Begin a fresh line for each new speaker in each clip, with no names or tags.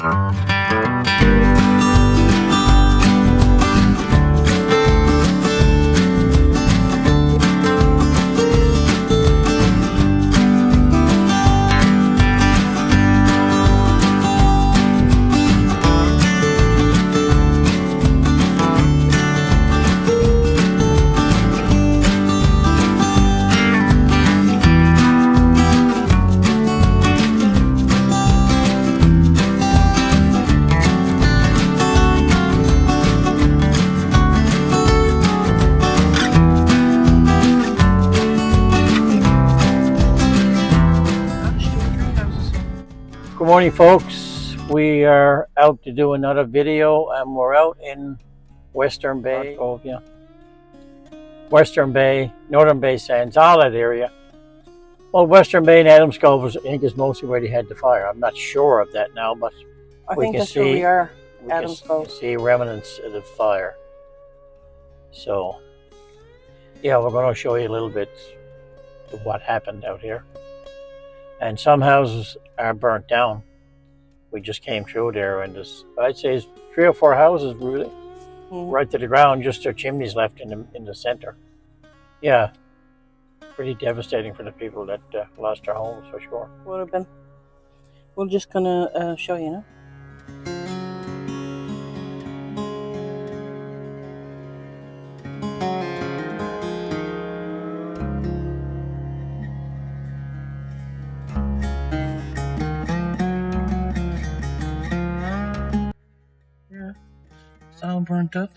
Good morning, folks. We are out to do another video, and we're out in Western Bay, Cove, yeah. Western Bay, Northern Bay Sands, all that area. Well, Western Bay and Adams Cove, I think, is mostly where they had the fire. I'm not sure of that now, but
I think that's where we are, Adams Cove.
We can see remnants of the fire. So, yeah, we're going to show you a little bit of what happened out here. And some houses are burnt down. We just came through there, and I'd say it's 3 or 4 houses really, right to the ground. Just their chimneys left in the center. Yeah, pretty devastating for the people that lost their homes, for sure.
Would have been. We're just gonna show you now. It's all burnt up.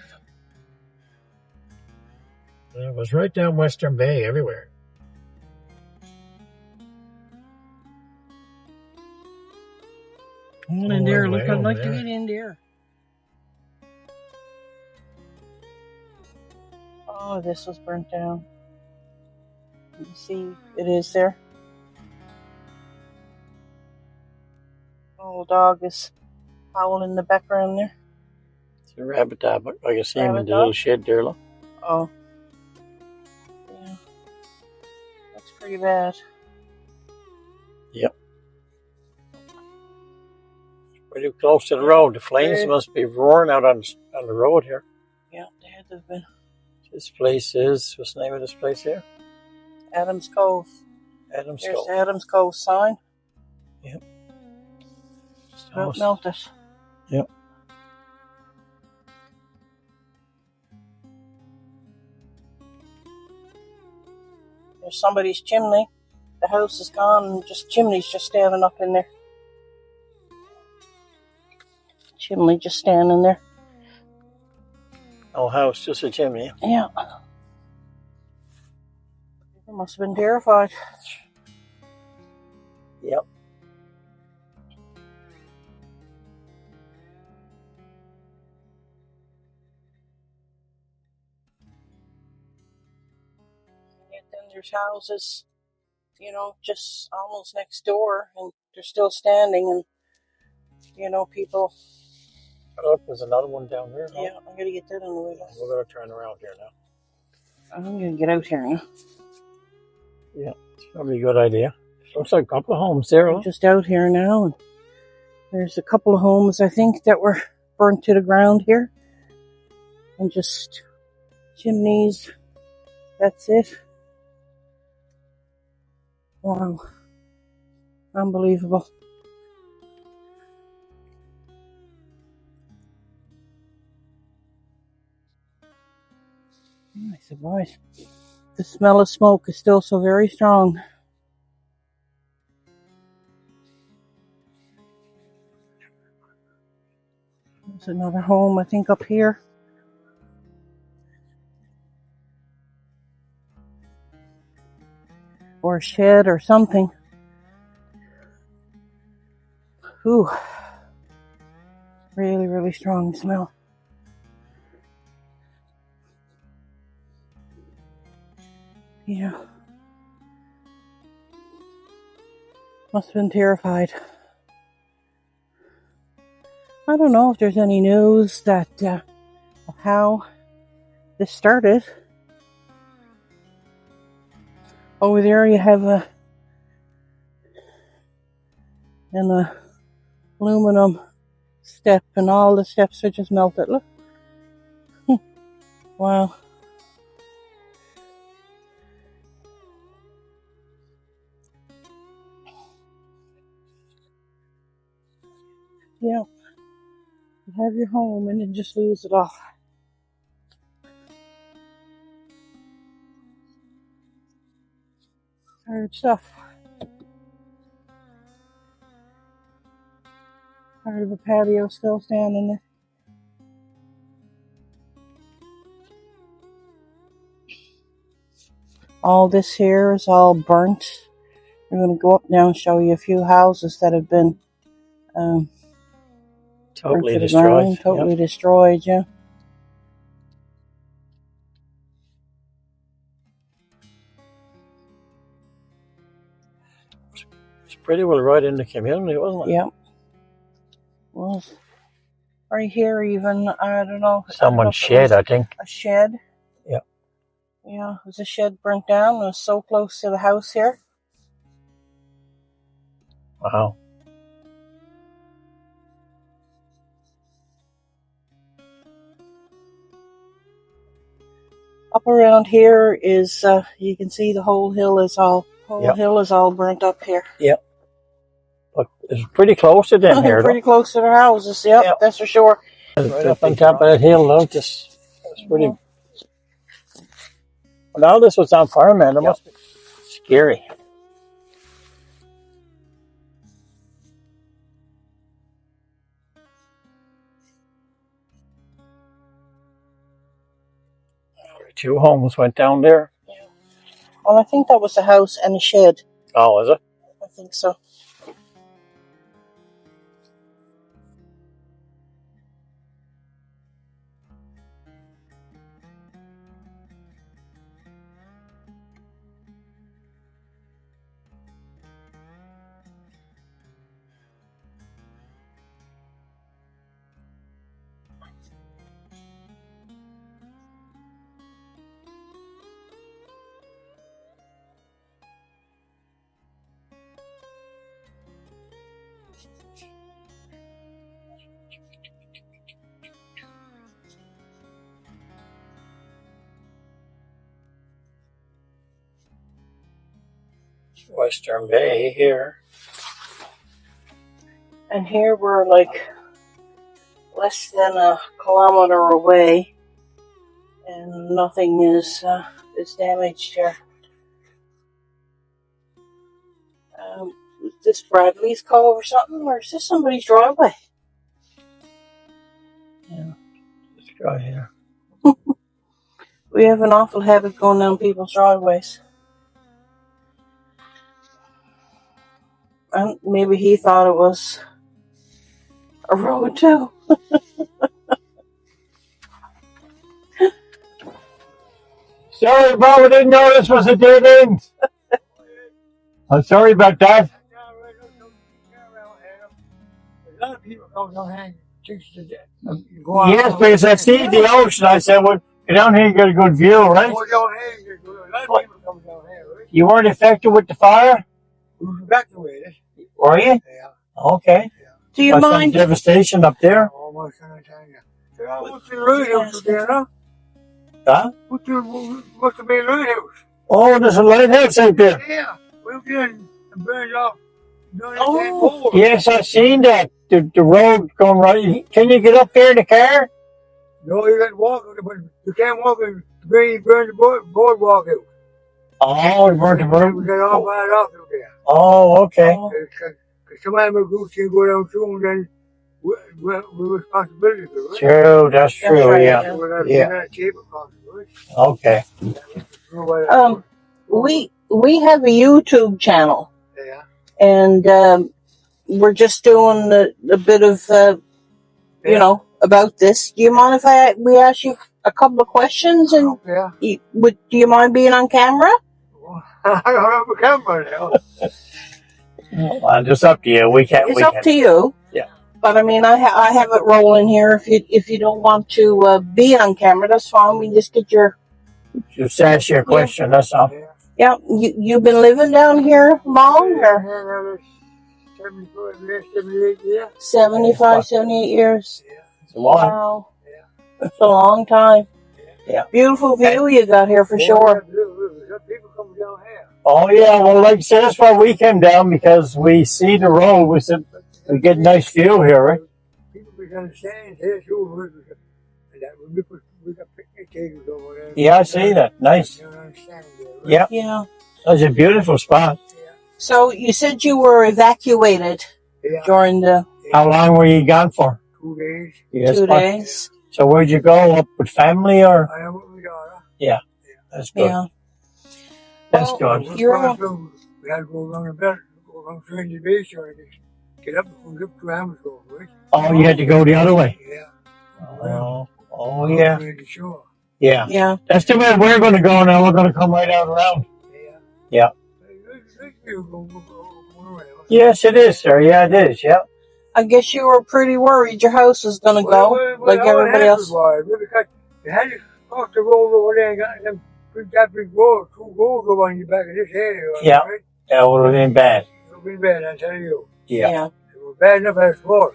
It was right down Western Bay, everywhere.
Come on in there. Look, I'd like to get in there. Oh, this was burnt down. You can see it is there. Oh, dog is howling in the background there.
It's a rabbit dog. I can see him in the little shed there, look.
Oh. Yeah. That's pretty bad.
Yep. Pretty close to the road. The flames must be roaring out on the road here.
Yeah, they had to have been.
This place is, what's the name of this place here?
Adams Cove.
Adams
There's
Cove.
the Adams Cove sign.
Yep.
Just about melted.
Yep.
There's somebody's chimney. The house is gone and just chimney's just standing up in there. Chimney just standing there.
No house, just a chimney.
Yeah. People must have been terrified.
Yep.
And then there's houses, you know, just almost next door, and they're still standing, and, you know, people.
Oh, there's another one down here.
Yeah, I'm going to get that on the way back.
We're going to turn around here now.
I'm going to get out here now.
Yeah, it's probably a good idea. Looks like a couple of homes there.
I'm just out here now, and there's a couple of homes, I think, that were burnt to the ground here. And just chimneys. That's it. Wow. Unbelievable. I suppose the smell of smoke is still so very strong. There's another home, I think, up here. Or a shed or something. Ooh. Really, really strong smell. Yeah. Must have been terrified. I don't know if there's any news that of how this started. Over there you have an aluminum step, and all the steps are just melted. Look. Wow. Yeah. You have your home and then just lose it all. Hard stuff. Part of the patio still standing there. All this here is all burnt. We're going to go up now and show you a few houses that have been
Totally
burnt to the
destroyed.
ground, totally destroyed, yeah.
It's pretty well right in the community, wasn't it?
Yep. Well, right here even, I don't know.
Someone's shed, I think.
A shed.
Yep.
Yeah, it was a shed burnt down. It was so close to the house here.
Wow.
Up around here is, you can see the whole hill is all burnt up here.
Yep. But it's pretty close to them here,
Pretty close to their houses, yep, that's for sure.
Right up on top of that hill, though, it's pretty... Well, now this was on fire, man. It must be scary. Two homes went down there.
Yeah. Well, I think that was a house and a shed.
Oh, is it?
I think so.
Western Bay here.
And here we're like less than a kilometer away, and nothing is damaged here. Is this Bradley's Cove or something, or is this somebody's driveway?
Yeah, just right here.
We have an awful habit going down people's driveways. And maybe he thought it was a road too.
Sorry, Bob, I didn't know this was a dead end. I'm sorry about that.
A lot of people go down here and
Yes, because I see the ocean. I said, well, get down here and get a good view, right?
Go down here. A lot of people come down here, right?
You weren't affected with the fire?
We were evacuated.
Were you?
Yeah.
Okay.
Do you mind?
Devastation up there?
Almost on time. What's the lighthouse there, huh?
Huh?
What's the main lighthouse?
Oh, there's a lighthouse out there.
Yeah. We've been burned off.
Oh.
Yes, I've seen that. The road going right. Can you get up there in the car?
No, you can't walk, but you can't walk and burn the boardwalk out.
Oh, we weren't.
We got all bad off out there.
Oh, okay.
Because somebody will go down through and then we're responsibility for it.
True, that's true,
right,
yeah. Okay.
We have a YouTube channel.
Yeah.
And we're just doing a bit of, you know, about this. Do you mind if we ask you a couple of questions? And
yeah.
Do you mind being on camera?
I don't have a camera now.
Well, it's up to you.
It's up to you.
Yeah.
But I mean, I have it rolling here. If you don't want to be on camera, that's fine. We just get your.
Just ask your question. That's all.
Yeah. You've been living down here long, or?
74, yeah, 78, yeah.
75, 78 years.
Yeah.
It's a long.
Wow. It's a long time.
Yeah.
Beautiful view you got here for sure.
Some people come down here.
Oh yeah, well, like I said, that's why we came down, because we see the road. We said we get a nice view here, right?
People be on the stands here too. We got picnic tables over there.
Yeah, I see that. Nice.
Down on the stand there, right?
Yeah,
Yeah.
that's a beautiful spot.
Yeah.
So you said you were evacuated
Yeah.
during the
How long were you gone for?
2 days.
Yes,
2
but-
days.
So where'd you go? Up with family or?
I am with my daughter.
That's good.
Yeah.
That's
Well,
good.
You're
We had to go around the belt, go around Stranger Bay, so I just get up and look to Amazon, right?
Oh, you had to go the other way.
Yeah.
Oh yeah.
To the shore.
Yeah.
Yeah.
That's the way we're going to go now. We're going to come right out around.
Yeah.
Yeah.
Go around.
Yes, it is, sir. Yeah, it is. Yeah.
I guess you were pretty worried your house was going to go like everybody else.
You had to cross the road over there and got them that big road, 2 roads over on the back of this area.
Yeah.
Right?
That would have been bad.
It would have been bad, I tell you.
Yeah.
It was bad enough as it was.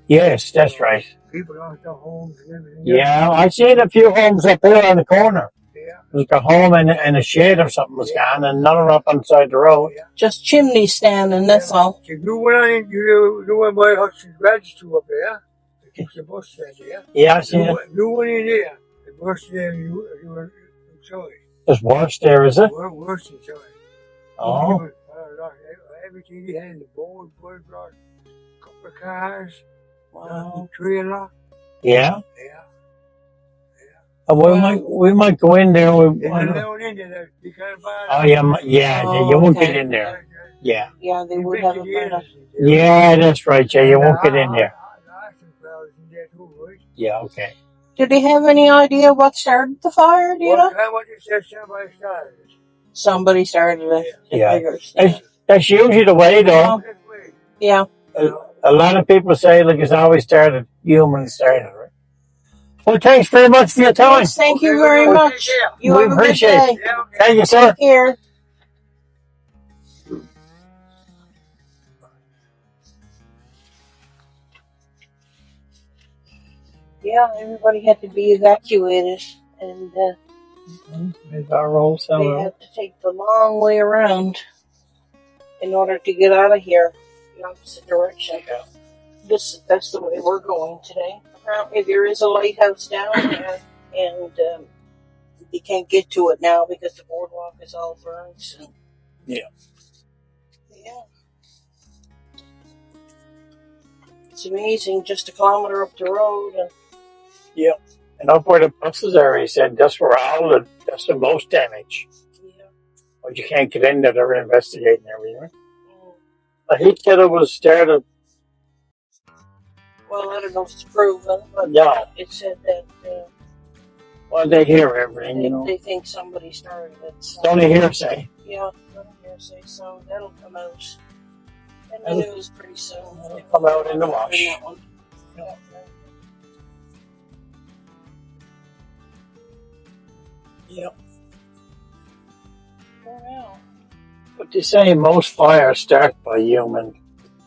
Yes, that's right.
People lost their homes and everything.
Yeah, I seen a few homes up here on the corner.
Yeah.
Like a home and a shed or something was gone, and none up on the side of the road.
Yeah.
Just chimney standing, that's all.
So you went on in, you went by Hudson's Register up there. It keeps the bus stand there.
Yeah, I seen it.
You went in there. The bus there, you were sorry.
There's worse there, is it?
Worse than sorry.
Oh.
Everything he had, the board, lost a couple of cars,
Wow.
trailer.
Yeah.
Yeah.
We might go in there.
And down in there, you can't buy
Oh yeah,
Oh,
you won't
okay.
get in there. Yeah.
Yeah, they would have a better.
Yeah, that's right. Yeah, you won't get in there. Yeah, okay.
Did they have any idea what started the fire? Do you know? Somebody started it.
Yeah.
Figures.
That's usually the way, though.
Yeah.
A lot of people say, like, it's always started, humans started, right? Well, thanks very much for your time.
Yes, thank you very much. You
We
have a good
appreciate
day.
it. Thank you, sir.
Take care. Yeah, everybody had to be evacuated, and
There's our roll
they
cellar.
had to take the long way around in order to get out of here, the opposite direction. That's the way we're going today. Apparently, there is a lighthouse down there, and you can't get to it now because the boardwalk is all burned. And,
Yeah.
Yeah. It's amazing, just a kilometer up the road, and
And up where the buses are, he said, that's the most damage.
yeah.
But you can't get in there, they're investigating everything.
Mm.
He said it was started.
Well, I don't know if it's proven, but
No.
it said that
Well, they hear everything, you know.
they think somebody started it. So.
It's only hearsay.
Yeah, only hearsay, so that'll come out in the news pretty soon.
It'll come out in the wash.
that one. Yeah.
Yep.
Oh, yeah.
But they say most fires start by human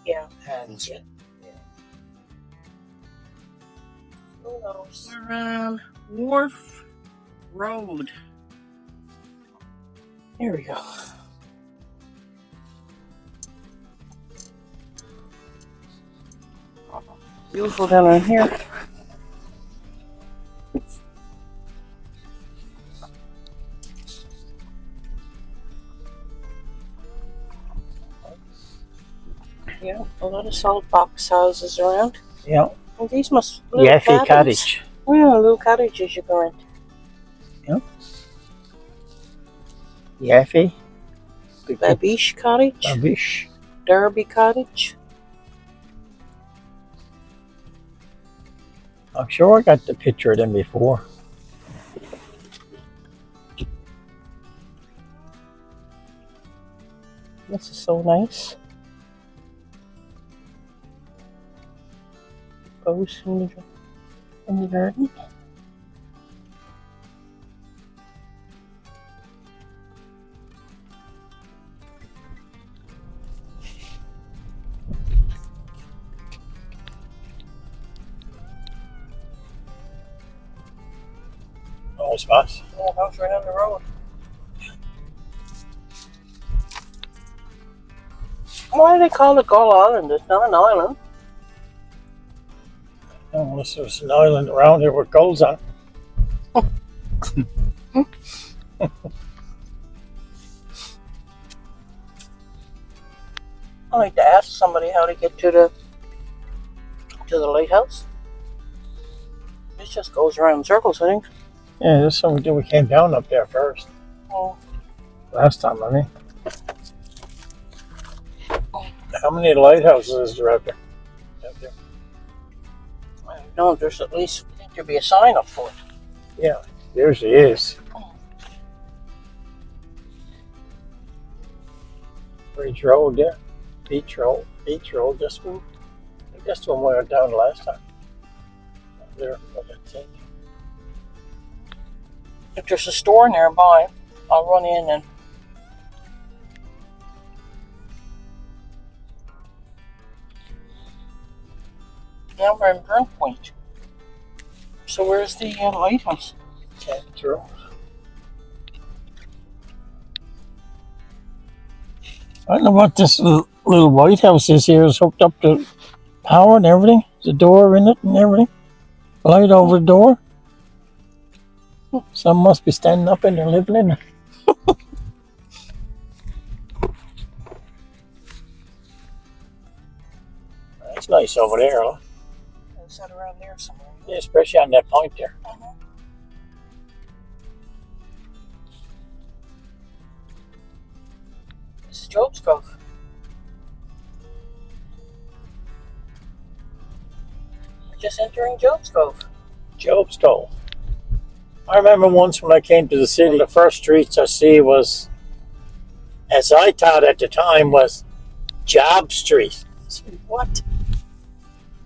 Yeah.
hands.
Who knows? We're on Wharf Road. Here we go. Beautiful down in here. Yeah, a lot of salt box houses around.
Yeah.
And these must be
Yaffe Cottage.
Yeah, little cottages you go in.
Yaffe.
Babish Cottage.
Babish.
Derby Cottage.
I'm sure I got the picture of them before.
This is so nice. Goes in the garden.
I suppose.
Yeah, house right on the road. Why do they call it Gull Island? It's not an island.
Unless there's an island around here with gulls on it.
I like to ask somebody how to get to the lighthouse. It just goes around in circles, I think.
Yeah, that's what we did. We came down up there first.
Oh,
Last time, I mean. How many lighthouses is there out there?
I don't know. There's at least, I think there'd be a sign up for it.
Yeah, there usually is. Bridge Road there. Beach Road. This one. I think that's the one we went down last time. There, that's it.
If there's a store nearby, I'll run in and. Now we're in Burn Point. So where's the lighthouse?
Cabot Road. I don't know what this little White House is here. It's hooked up to power and everything. There's a door in it and everything. Light over the door. Some must be standing up in there living in it. That's nice over there, huh?
Is that around there somewhere?
Yeah, especially on that point there.
This is Job's Cove. We're just entering Job's Cove.
Job's Cove. I remember once when I came to the city, the first streets I see was, as I thought at the time, was Job Street. I said, what?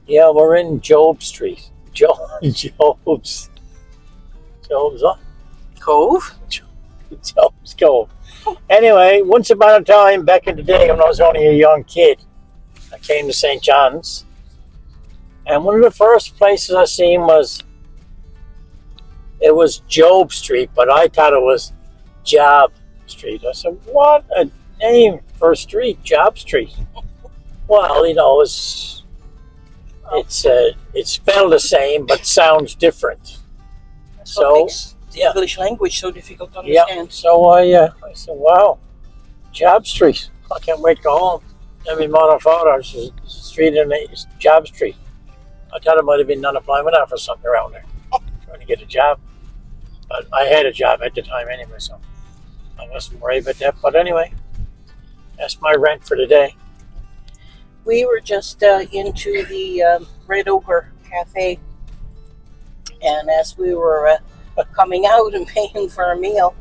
Yeah, we're in Job Street. Job's what?
Cove?
Job's Cove. Anyway, once upon a time, back in the day when I was only a young kid, I came to St. John's. And one of the first places I seen was Job Street, but I thought it was Job Street. I said, what a name for a street, Job Street. Well, you know, it's spelled the same, but sounds different.
That's what makes the English language so difficult to understand.
Yeah, so I said, wow, Job Street. I can't wait to go home. Every mother father is street in it's Job Street. I thought it might have been unemployment offer something around there. Trying to get a job. But I had a job at the time anyway, so I wasn't worried about that. But anyway, that's my rant for today.
We were just into the Red Ochre Cafe, and as we were coming out and paying for a meal,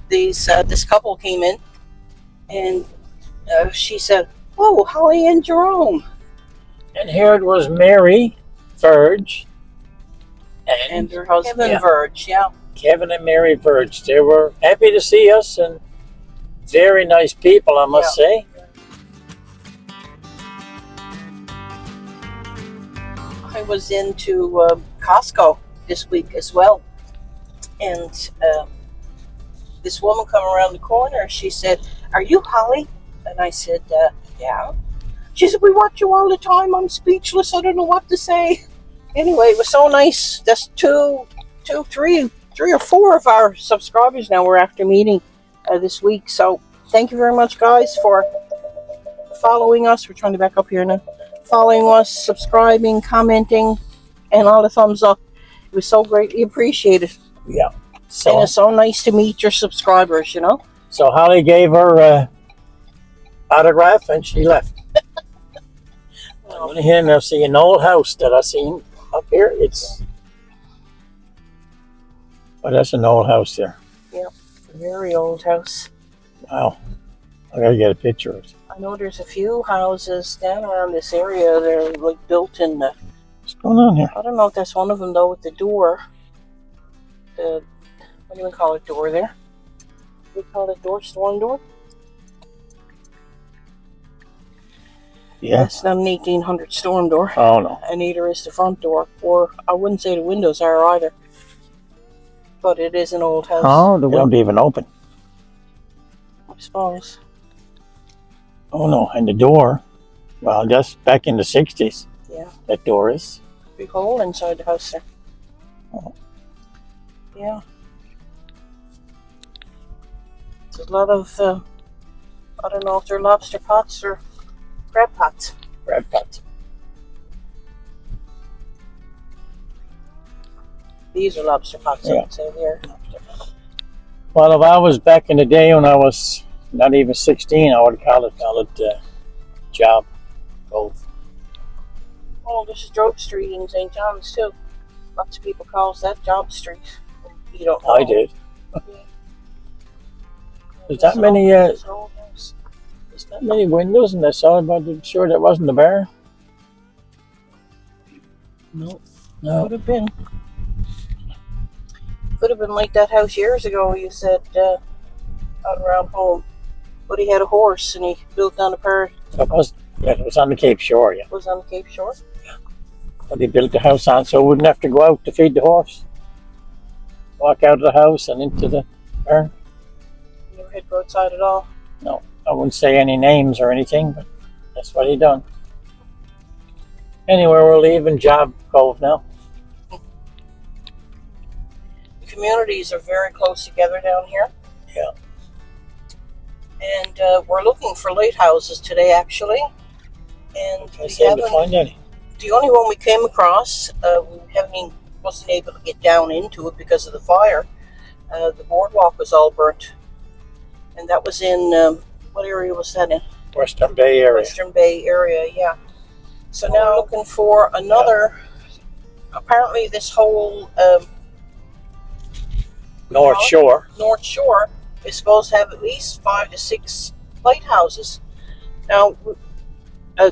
this couple came in, and she said, "Oh, Holly and Jerome."
And here it was Mary Verge
And her husband, Verge, yeah.
Kevin and Mary Verge. They were happy to see us and very nice people, I must say.
I was into Costco this week as well, and this woman come around the corner. She said, "Are you Holly?" And I said, "Yeah." She said, "We watch you all the time. I'm speechless. I don't know what to say." Anyway, it was so nice. That's three or four of our subscribers now we're after meeting this week. So thank you very much, guys, for following us. We're trying to back up here now. Following us, subscribing, commenting, and all the thumbs up. It was so greatly appreciated.
Yeah.
And it's so nice to meet your subscribers, you know.
So Holly gave her autograph and she left. I'm going to hear now see an old house that I seen up here. But that's an old house there.
Yeah, a very old house.
Wow. I got to get a picture of it.
I know there's a few houses down around this area. They're like built in the...
What's going on here?
I don't know if that's one of them though with the door. What do you call it? Door there? We call it door, storm door?
Yeah.
It's not an 1800 storm door.
Oh no.
And neither is the front door. Or I wouldn't say the windows are either. but it is an old house.
Oh, they won't even open.
I suppose.
Oh no, and the door, well, just back in the 60s.
Yeah.
That door is.
Big hole inside the house there.
Oh.
Yeah. There's a lot of, I don't know if they're lobster pots or crab pots.
Crab pots.
These are lobster pots,
Yeah.
I would say here.
Well, if I was back in the day when I was not even 16, I would call it Job Cove.
Oh, this is Job Street in St. John's too. Lots of people call that Job Street. You don't know.
I did.
Yeah.
There's that many. There's not many windows in this side, but I'm sure that wasn't the bar.
No.
No.
Could have been. Could have been like that house years ago. You said out around home, but he had a horse and he built down a part.
It was on the Cape Shore, yeah.
It was on the Cape Shore.
But he built the house on so we wouldn't have to go out to feed the horse. Walk out of the house and into the barn.
You never had to go outside at all.
No, I wouldn't say any names or anything, but that's what he done. Anyway, we're leaving Job Cove now.
The communities are very close together down here.
Yeah.
And we're looking for lighthouses today, actually. And
I seem to find any.
the only one we came across, wasn't able to get down into it because of the fire. The boardwalk was all burnt. And that was in, what area was that in?
Western Bay area.
Western Bay area, yeah. So now we're looking for another, apparently this whole
North Shore.
North Shore is supposed to have at least 5 to 6 lighthouses. Now,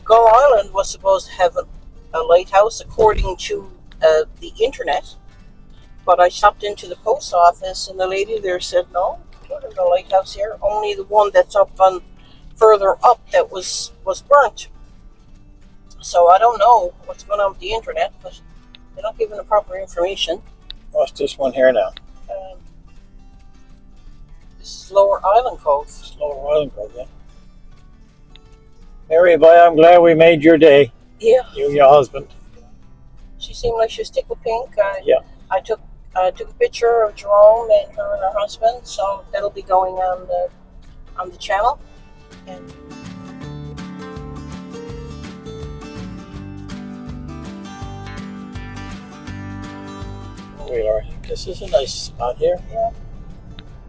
Gull Island was supposed to have a lighthouse according to the internet, but I stopped into the post office and the lady there said, no, there's no lighthouse here, only the one that's up on further up that was burnt. So I don't know what's going on with the internet, but they're not giving the proper information.
What's this one here now?
This is Lower Island Cove.
It's Lower Island Cove, yeah. Mary, boy, I'm glad we made your day.
Yeah.
You and your husband.
She seemed like she was tickled pink.
Yeah.
I took a picture of Jerome and her husband, so that'll be going on the channel. And
We are. This is a nice spot here.
yeah,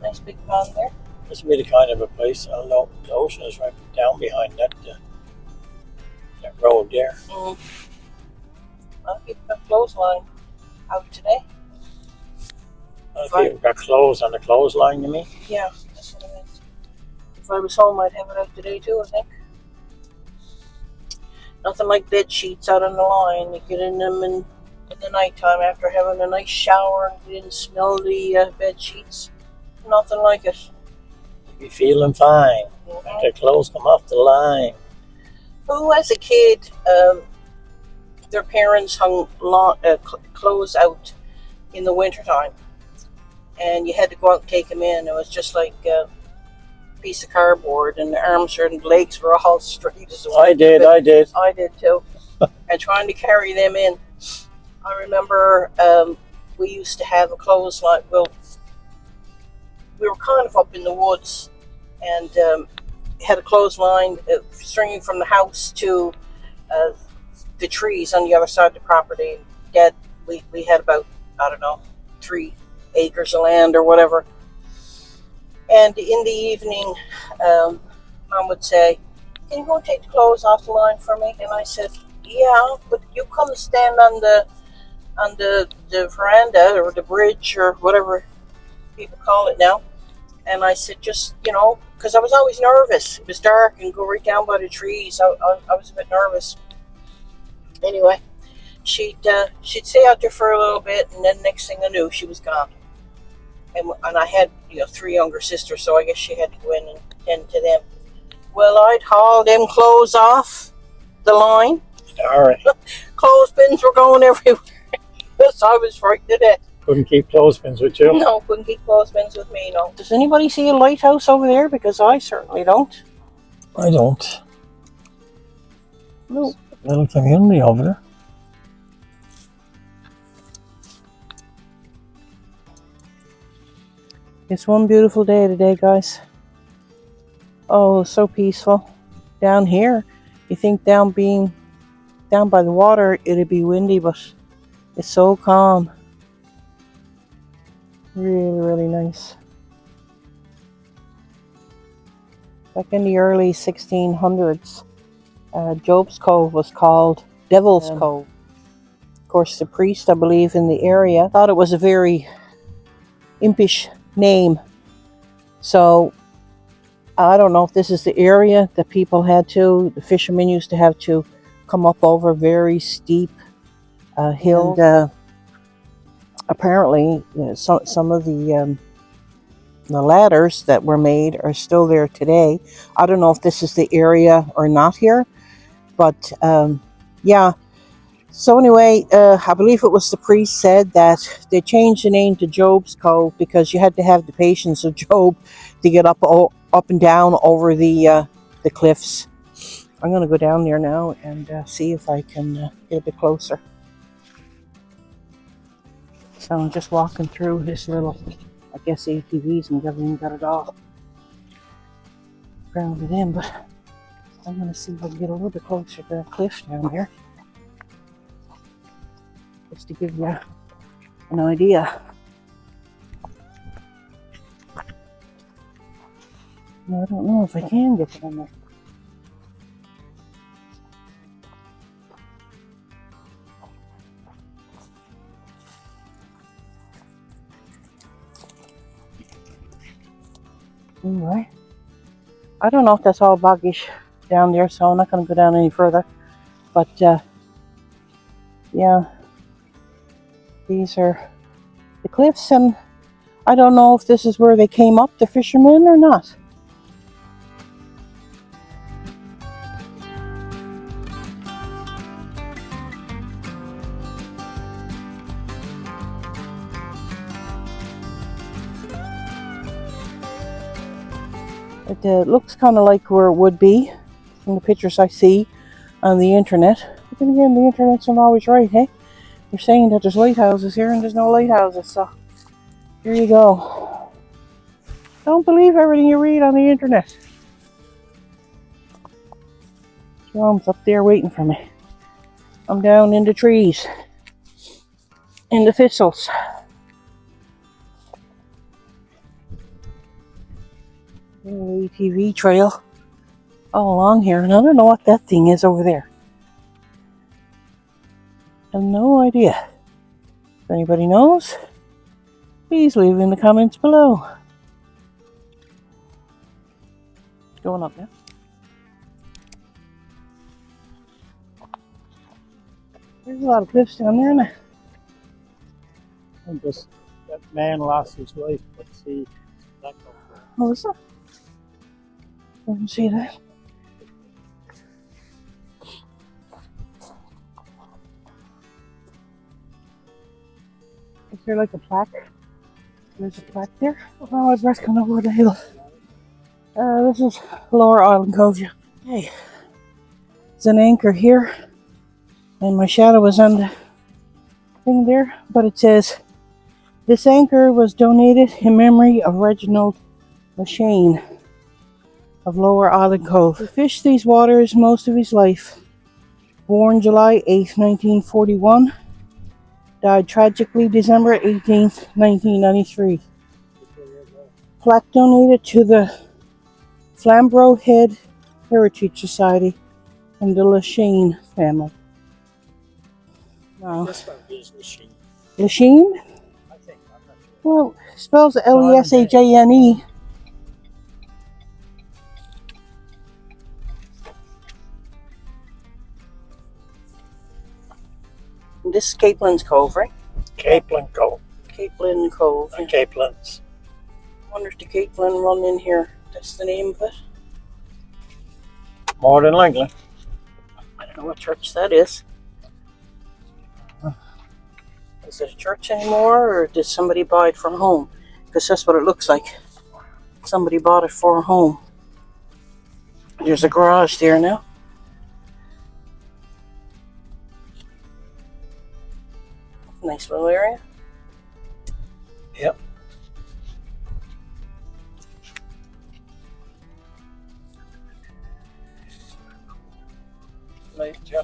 nice big pond there.
This would be the kind of a place. I know the ocean is right down behind that road there.
A lot of people got clothesline out today.
People got clothes on the clothesline, you mean?
Yeah, that's what I meant. If I was home, I'd have it out today too, I think. Nothing like bed sheets out on the line. You get in them in the nighttime after having a nice shower and you didn't smell the bed sheets. Nothing like it.
You be feeling fine. After the clothes come off the line.
Who, as a kid, their parents hung clothes out in the wintertime, and you had to go out and take them in. It was just like a piece of cardboard, and the arms and legs were all straight as well.
I did
too. And trying to carry them in. I remember we used to have a clothesline. Well, we were kind of up in the woods, and had a clothesline stringing from the house to the trees on the other side of the property. Dad, we had about, I don't know, 3 acres of land or whatever. And in the evening, Mom would say, "Can you go take the clothes off the line for me?" And I said, "Yeah, but you come stand on the veranda or the bridge or whatever people call it now." And I said, just, because I was always nervous. It was dark and go right down by the trees. I was a bit nervous. Anyway, she'd stay out there for a little bit, and then next thing I knew, she was gone. And I had 3 younger sisters, so I guess she had to go in and tend to them. Well, I'd haul them clothes off the line.
All right.
Clothespins were going everywhere. So I was frightened to death.
Couldn't keep clothespins with you.
No, couldn't keep clothespins with me, no. Does anybody see a lighthouse over there? Because I certainly don't.
I don't.
No.
Little community over there.
It's one beautiful day today, guys. Oh, so peaceful. Down here, you think being down by the water, it'd be windy, but it's so calm. Really, really nice. Back in the early 1600s, Job's Cove was called Devil's Cove. Of course, the priest, I believe, in the area thought it was a very impish name. So, I don't know if this is the area that the fishermen used to have to come up over very steep hills. And apparently, some of the ladders that were made are still there today. I don't know if this is the area or not here, but yeah. So anyway, I believe it was the priest said that they changed the name to Job's Cove because you had to have the patience of Job to get up and down over the cliffs. I'm going to go down there now and see if I can get a bit closer. So I'm just walking through this little, I guess, ATVs and everything got it all grounded in, but I'm going to see if I can get a little bit closer to the cliff down here. Just to give you an idea. No, I don't know if I can get down there. Anyway, I don't know if that's all boggish down there, so I'm not going to go down any further. But yeah, these are the cliffs, and I don't know if this is where they came up, the fishermen, or not. It looks kind of like where it would be from the pictures I see on the internet. But then again, the internet's not always right, hey? You're saying that there's lighthouses here and there's no lighthouses, so here you go. Don't believe everything you read on the internet. Jerome's up there waiting for me. I'm down in the trees, in the thistles. Little ATV trail all along here, and I don't know what that thing is over there. I have no idea. If anybody knows, please leave in the comments below. Going up now. There's a lot of cliffs down there, isn't there?
And just that man lost his wife. Let's see.
Oh, is that? I didn't see that. Is there like a plaque? There's a plaque there. Oh, my breath coming over the hill. This is Lower Island Cove. Okay. There's an anchor here. And my shadow was on the thing there. But it says, this anchor was donated in memory of Reginald Lashane of Lower Island Cove. He fished these waters most of his life. Born July 8, 1941. Died tragically December 18, 1993. Plaque donated to the Flamborough Head Heritage Society and the Lashane family. Wow.
Lashane.
Lashane?
I think. I'm not sure.
Well, it spells Leshane. This is Capeland's Cove, right?
Capeland Cove.
Capeland Cove.
The Capelands.
I wonder if the Capeland run in here. That's the name of it.
More than likely.
I don't know what church that is. Is it a church anymore, or did somebody buy it for a home? Because that's what it looks like. Somebody bought it for a home. There's a garage there now. Nice little area.
Yep.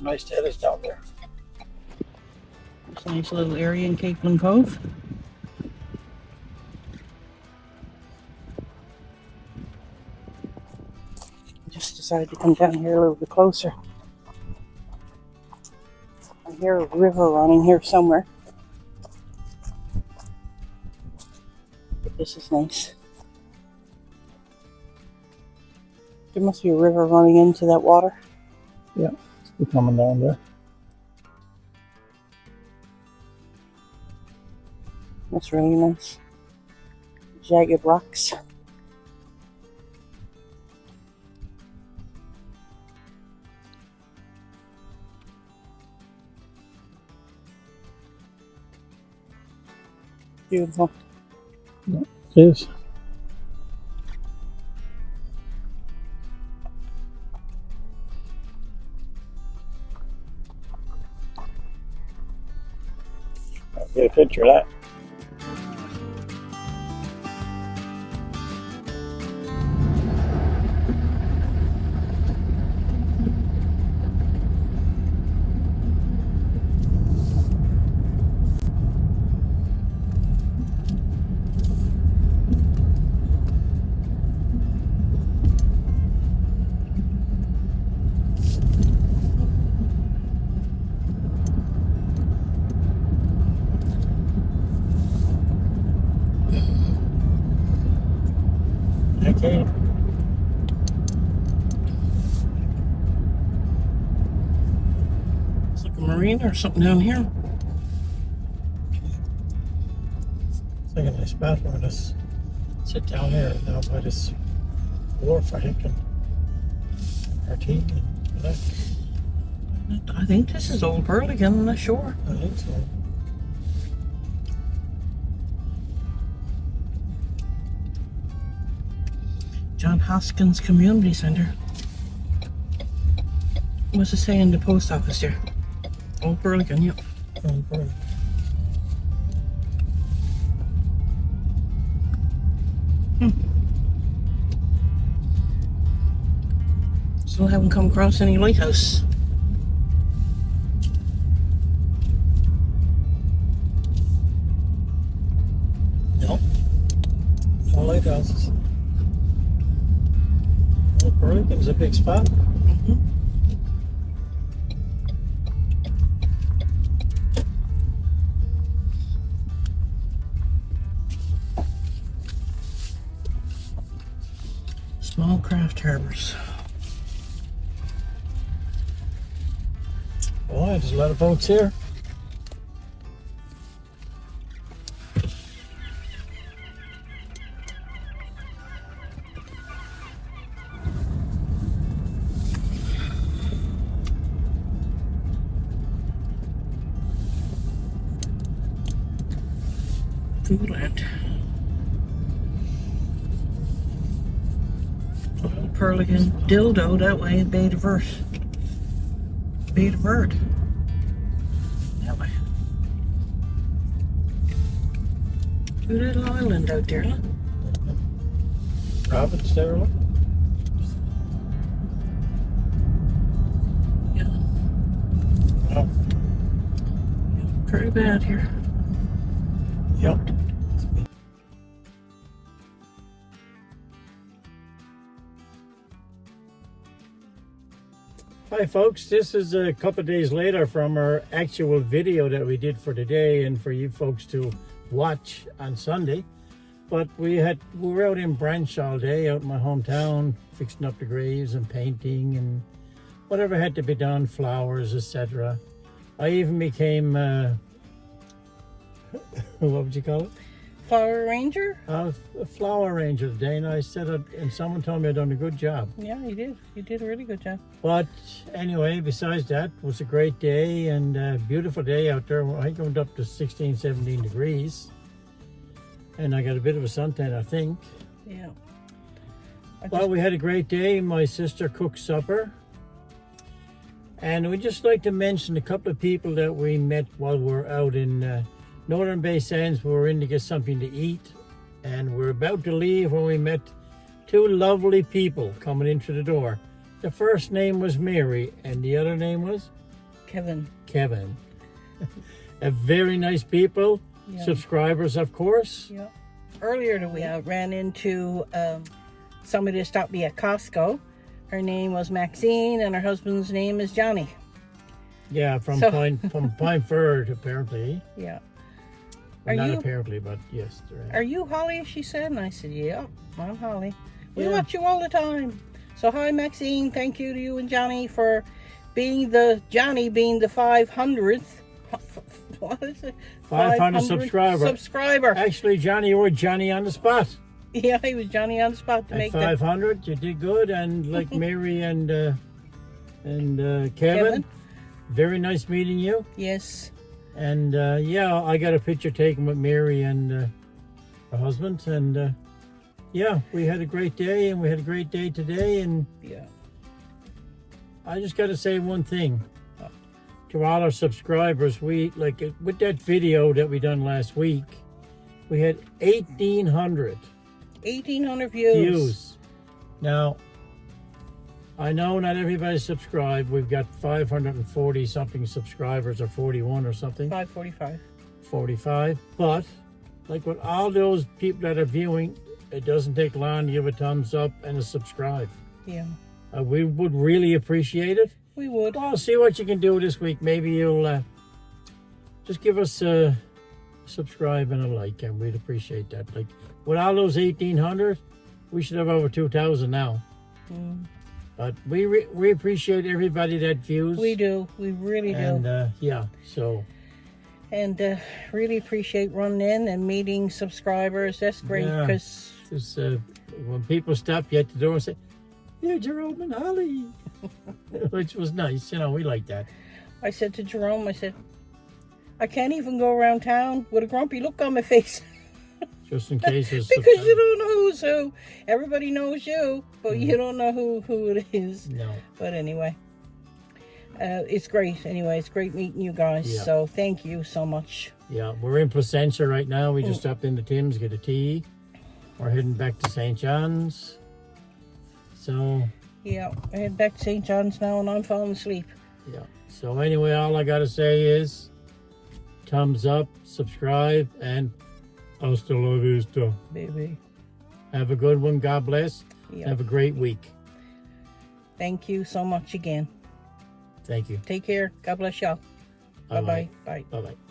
Nice terrace down there.
It's a nice little area in Cove. Just decided to come down here a little bit closer. I hear a river running here somewhere. But this is nice. There must be a river running into that water.
Yeah, it's coming down there.
That's really nice. Jagged rocks. Beautiful.
Yeah, it is. I'll get a picture of that. Okay.
It's like a marina or something down here.
It's like a nice spot for us. Sit down here now by this wharf, I think, and our tea and relax.
I think this is Old Burlington, I'm not sure.
I think so.
John Hoskins Community Center. What's it say in the post office here? Old Burlington, yep.
Old Burlington.
Still haven't come across any lighthouse.
No. No lighthouses. Old Burlington's a big spot.
Small craft harbors.
Boy, there's a lot of boats here.
Foodland. Old Burlington, Dildo that way, Bay de Verde. Bay de Verde. That way. Two little island out there, look.
Robin's there, look.
Yeah.
Oh,
Pretty bad here.
yep. Hi folks, this is a couple of days later from our actual video that we did for today and for you folks to watch on Sunday. But we were out in Branch all day, out in my hometown, fixing up the graves and painting and whatever had to be done, flowers, etc. I even became, what would you call it?
flower arranger?
A flower arranger today, and I said it, and someone told me I'd done a good job.
Yeah, you did. You did a really good job.
But anyway, besides that, it was a great day and a beautiful day out there. I think it went up to 16, 17 degrees. And I got a bit of a suntan, I think.
Yeah.
Well, we had a great day. My sister cooked supper. And we'd just like to mention a couple of people that we met while we were out in Northern Bay Sands. We were in to get something to eat. And we're about to leave when we met two lovely people coming into the door. The first name was Mary, and the other name was?
Kevin. A
very nice people.
Yeah.
Subscribers, of course.
Yeah. Earlier the week, I ran into somebody that stopped me at Costco. Her name was Maxine, and her husband's name is Johnny.
Yeah, from Pine Ford, apparently.
Yeah.
Well, not apparently, but yes.
Are you Holly? She said, and I said, yeah, I'm Holly. We
Yeah.
watch you all the time. So hi, Maxine. Thank you to you and Johnny for being the 500th. What is it?
500 subscriber. Actually, Johnny, you were Johnny on the spot.
Yeah, he was Johnny on the spot to make
500. You did good, and like Mary and Kevin, very nice meeting you.
Yes.
And yeah, I got a picture taken with Mary and her husband, and yeah, we had a great day, and we had a great day today, and
yeah,
I just got to say one thing to all our subscribers. We like with that video that we done last week, we had 1,800 views. Now, I know not everybody's subscribed. We've got 540 something subscribers, or 41 or something.
545.
But like with all those people that are viewing, it doesn't take long to give a thumbs up and a subscribe.
Yeah.
We would really appreciate it.
We would.
Well, see what you can do this week. Maybe you'll just give us a subscribe and a like, and we'd appreciate that. Like with all those 1,800, we should have over 2,000 now.
Mm.
But we appreciate everybody that views.
We do. We really do.
And yeah, so.
And really appreciate running in and meeting subscribers. That's great, because
when people stop you at the door and say, "Yeah, Jerome and Holly," which was nice. You know, we like that.
I said to Jerome, I said, I can't even go around town with a grumpy look on my face.
Just in case.
Because you don't know who's who. Everybody knows you, but you don't know who it is.
No.
But anyway, it's great. Anyway, it's great meeting you guys.
Yeah.
So thank you so much.
Yeah, we're in Placentia right now. We just stopped into Tim's, get a tea. We're heading back to St. John's. So.
Yeah, I head back to St. John's now, and I'm falling asleep.
Yeah. So anyway, all I got to say is thumbs up, subscribe, and hasta la vista,
baby.
Have a good one. God bless.
Yep.
Have a great week.
Thank you so much again.
Thank you.
Take care. God bless y'all. Bye-bye. Bye.
Bye-bye.